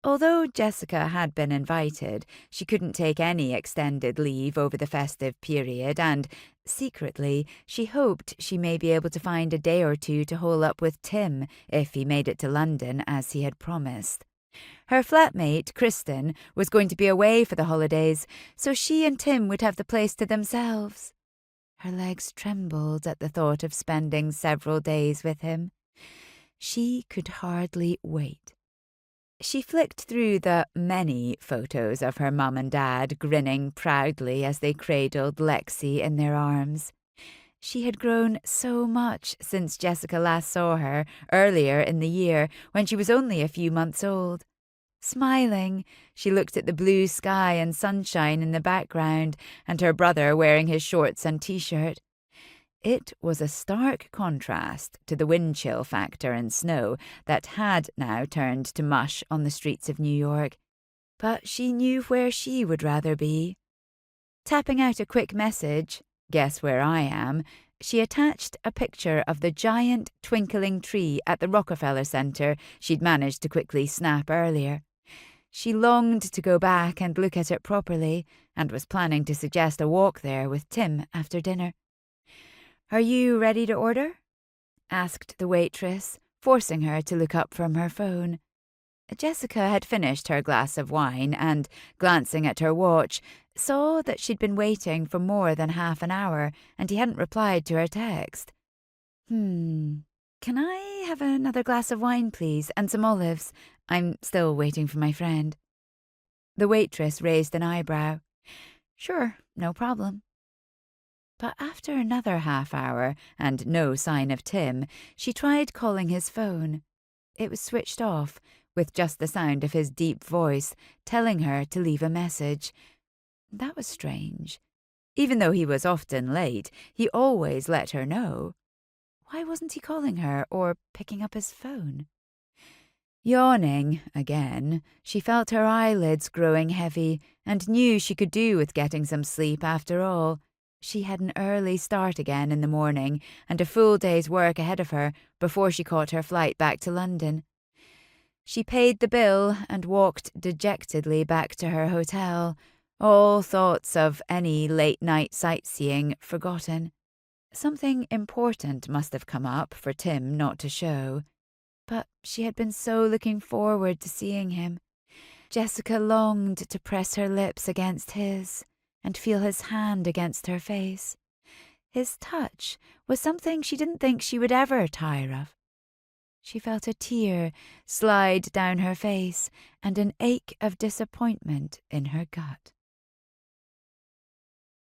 Although Jessica had been invited, she couldn't take any extended leave over the festive period, and, secretly, she hoped she may be able to find a day or two to hole up with Tim if he made it to London as he had promised. Her flatmate, Kristen, was going to be away for the holidays, so she and Tim would have the place to themselves. Her legs trembled at the thought of spending several days with him. She could hardly wait. She flicked through the many photos of her mum and dad grinning proudly as they cradled Lexi in their arms. She had grown so much since Jessica last saw her earlier in the year when she was only a few months old. Smiling, she looked at the blue sky and sunshine in the background and her brother wearing his shorts and t-shirt. It was a stark contrast to the wind chill factor and snow that had now turned to mush on the streets of New York, but she knew where she would rather be. Tapping out a quick message, "Guess where I am," she attached a picture of the giant twinkling tree at the Rockefeller Center she'd managed to quickly snap earlier. She longed to go back and look at it properly, and was planning to suggest a walk there with Tim after dinner. "Are you ready to order?" asked the waitress, forcing her to look up from her phone. Jessica had finished her glass of wine and, glancing at her watch, saw that she'd been waiting for more than half an hour and he hadn't replied to her text. Can I have another glass of wine, please, and some olives? I'm still waiting for my friend." The waitress raised an eyebrow. "Sure, no problem." But after another half hour and no sign of Tim, she tried calling his phone. It was switched off, with just the sound of his deep voice telling her to leave a message. That was strange. Even though he was often late, he always let her know. Why wasn't he calling her or picking up his phone? Yawning again, she felt her eyelids growing heavy and knew she could do with getting some sleep after all. She had an early start again in the morning and a full day's work ahead of her before she caught her flight back to London. She paid the bill and walked dejectedly back to her hotel, all thoughts of any late-night sightseeing forgotten. Something important must have come up for Tim not to show. But she had been so looking forward to seeing him. Jessica longed to press her lips against his and feel his hand against her face. His touch was something she didn't think she would ever tire of. She felt a tear slide down her face and an ache of disappointment in her gut.